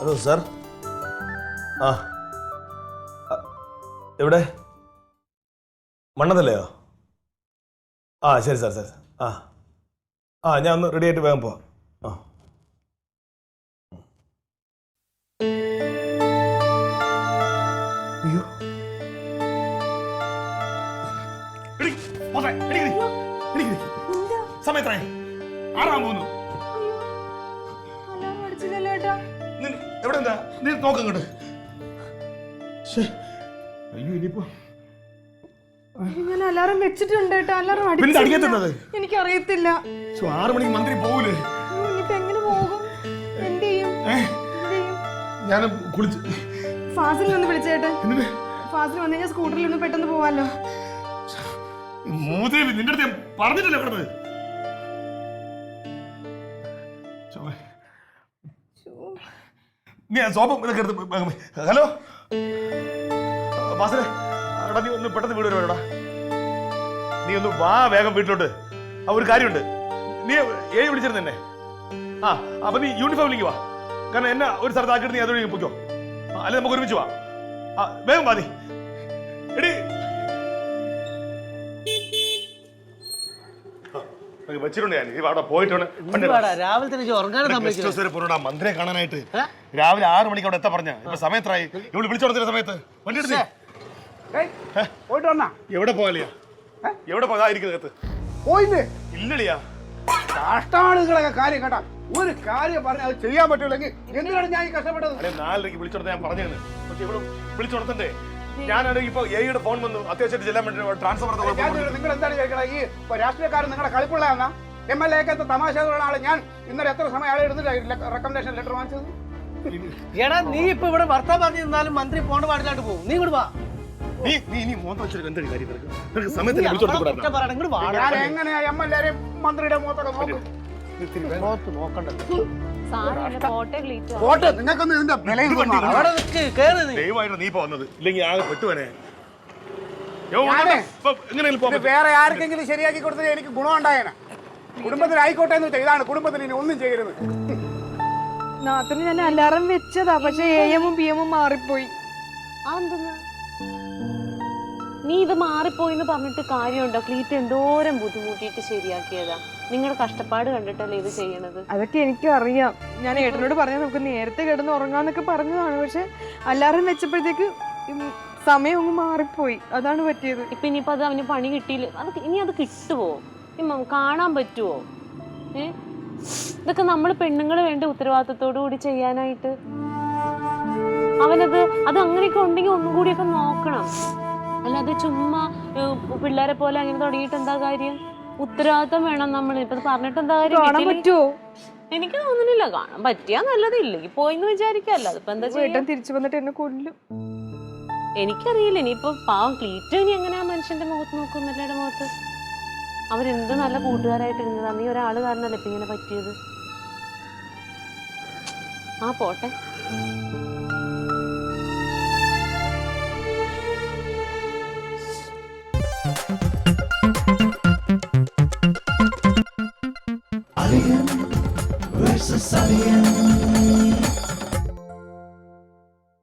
Hello sir. ആ എവിടെ? മണ്ണതല്ലയോ? ആ ശരി സാർ. സാർ ഞാൻ ഒന്ന് റെഡി ആയിട്ട് വേഗം പോവാം. അയ്യോ സമയത്തായി 6 പോകുന്നു. എവിടെ എന്താ നീ നോക്കങ്ങോട്ട്. അയ്യോ ഇനിയിപ്പോ ഞാൻ അലാറം വെച്ചിട്ടുണ്ട് കേട്ടോ. അലാറം അടിക്കുന്നത് എനിക്കറിയത്തില്ല. 6 മണിക്ക് മന്ത്രി പോകൂലേ? ഇനിയിപ്പോ എങ്ങനെ പോകും? എന്ത് ചെയ്യും? ഞാൻ കുളിച്ച് ഫാസിൽ നിന്ന് വിളിച്ചേട്ടെ. ഫാസിൽ വന്നു കഴിഞ്ഞാൽ സ്കൂട്ടറിൽ ഒന്ന് പെട്ടെന്ന് പോവാലോ. മൂദേവി നിന്റെ അടുത്ത് പറഞ്ഞിട്ടില്ല കിടന്നത്. നീ സോപ്പം ഇതൊക്കെ എടുത്ത്. ഹലോ ഫാസിലെ, എടാ നീ ഒന്ന് പെട്ടെന്ന് വീട് വരുവാടാ. നീ ഒന്ന് വാ വേഗം വീട്ടിലോട്ട്. ഒരു കാര്യമുണ്ട്. നീ 7 വിളിച്ചിരുന്നു എന്നെ. അപ്പൊ നീ യൂണിഫോമിലേക്ക് വാ. കാരണം എന്നെ ഒരു സ്ഥലത്ത് ആക്കിയിട്ട് നീ അതുവഴി പൊയ്ക്കോ. അല്ലെ നമുക്ക് ഒരുമിച്ച് വാ. വേഗം വാ. നീ എടി വെച്ചിട്ടുണ്ട്. ഞാൻ അവിടെ പോയിട്ടുണ്ട്. മന്ത്രിയെ കാണാനായിട്ട് രാവിലെ 6 മണിക്ക് അവിടെ എത്താൻ പറഞ്ഞ. ഇപ്പൊ സമയത്തായി. ഇവിടെ വിളിച്ചോടുന്ന സമയത്ത് വണ്ടി എടുത്തേ. എവിടെ പോകാലിയാ? എവിടെ പോകാതിരിക്കുന്നത്? പോയില്ലേ? ഇല്ലടിയാ. കഷ്ടാളുകളൊക്കെ കാര്യം കേട്ടാ. ഒരു കാര്യം പറഞ്ഞാൽ അത് ചെയ്യാൻ പറ്റൂലെങ്കിൽ എന്തിനാണ് ഞാൻ കഷ്ടപ്പെട്ടത്? 4:30 വിളിച്ചോടത്ത് ഞാൻ പറഞ്ഞിരുന്നു. പക്ഷെ ഇവിടെ വിളിച്ചോടത്തണ്ടേ. ഞാനാണെങ്കിൽ ഇപ്പൊ എയുടെ ഫോൺ വന്നു. അത്യാവശ്യമായിട്ട് ചെല്ലാൻ വേണ്ടി ട്രാൻസ്ഫർ. നിങ്ങൾ എന്താണ് ചോദിക്കണത്? ഈ രാഷ്ട്രീയക്കാരൻ നിങ്ങളുടെ കളിപ്പുള്ളതാ? MLA ഒക്കെ തമാശകളുള്ള ആള്. ഞാൻ ഇന്നലെ എത്ര സമയം ആളെ എടുത്തില്ല റെക്കമെൻഡേഷൻ ലെറ്റർ വാങ്ങിച്ചത്? എടാ നീ ഇപ്പൊ ഇവിടെ വർത്താൻ പറഞ്ഞിരുന്നാലും മന്ത്രി പോണ്ട പാടില്ലാണ്ട് പോകും. നീ ഇങ്ങോട്ട് വാ. ഞാൻ എങ്ങനെയാ MLA മന്ത്രിയുടെ മുഖത്തൊക്കെ നോക്കും? നിങ്ങൾക്കൊന്നും ഇതിന്റെ വേറെ ആർക്കെങ്കിലും ശരിയാക്കി കൊടുത്തത് എനിക്ക് ഗുണമുണ്ടായേനെ. കുടുംബത്തിന് ആയിക്കോട്ടെ എന്ന് വെച്ചാൽ ഇതാണ് കുടുംബത്തിന് ഇനി ഒന്നും ചെയ്യരുത്. നാട്ടിന് ഞാൻ അലാറം വെച്ചതാ. പക്ഷെ AM ഉം PM ഉം മാറിപ്പോയി. നീ ഇത് മാറിപ്പോയിന്ന് പറഞ്ഞിട്ട് കാര്യമുണ്ടോ? ക്ലീറ്റ് എന്തോരം ബുദ്ധിമുട്ടിയിട്ട് ശരിയാക്കിയതാ. നിങ്ങളുടെ കഷ്ടപ്പാട് കണ്ടിട്ടല്ലേ ഇത് ചെയ്യണത്. അതൊക്കെ എനിക്കും അറിയാം. ഞാൻ ഏട്ടനോട് പറഞ്ഞാൽ നമുക്ക് നേരത്തെ കിടന്ന് ഉറങ്ങാന്നൊക്കെ പറഞ്ഞതാണ്. പക്ഷെ അലാറം വെച്ചപ്പോഴത്തേക്ക് സമയം അങ്ങ് മാറിപ്പോയി. അതാണ് പറ്റിയത്. ഇപ്പൊ ഇനിയിപ്പോ അത് അവന് പണി കിട്ടിയില്ല. ഇനി അത് കിട്ടുവോ? കാണാൻ പറ്റുവോ? ഇതൊക്കെ നമ്മൾ പെണ്ണുങ്ങൾ വേണ്ട ഉത്തരവാദിത്തത്തോടു കൂടി ചെയ്യാനായിട്ട്. അത് അങ്ങനെയൊക്കെ ഉണ്ടെങ്കിൽ ഒന്നും കൂടിയൊക്കെ നോക്കണം. അല്ലാതെ ചുമ്മാ പിള്ളേരെ പോലെ അങ്ങനെ തുടങ്ങിയിട്ട് എന്താ കാര്യം? ഉത്തരവാദിത്തം വേണം. നമ്മൾ ഇപ്പൊ പറഞ്ഞിട്ട് എന്താ കാര്യം? കാണാൻ പറ്റുമോ? എനിക്ക് തോന്നുന്നില്ല. കാണാൻ പറ്റിയാ നല്ലതില്ലെങ്കിൽ പോയിന്ന് വിചാരിക്കല്ല. അതിപ്പോ എന്താ ചെയ്യാ? തിരിച്ചു വന്നിട്ട് എന്നെ കൊല്ലും. എനിക്കറിയില്ല. ഇനിയിപ്പോ പാവം ക്ലീറ്റോ ഇനി എങ്ങനെയാ മനുഷ്യന്റെ മുഖത്ത് നോക്കും? മെല്ലയുടെ മുഖത്ത് അവരെന്ത് നല്ല കൂട്ടുകാരായിട്ടിരുന്നതാ. നീ ഒരാള് കാരണല്ലേ ഇപ്പൊ ഇങ്ങനെ പറ്റിയത്. പോട്ടെ.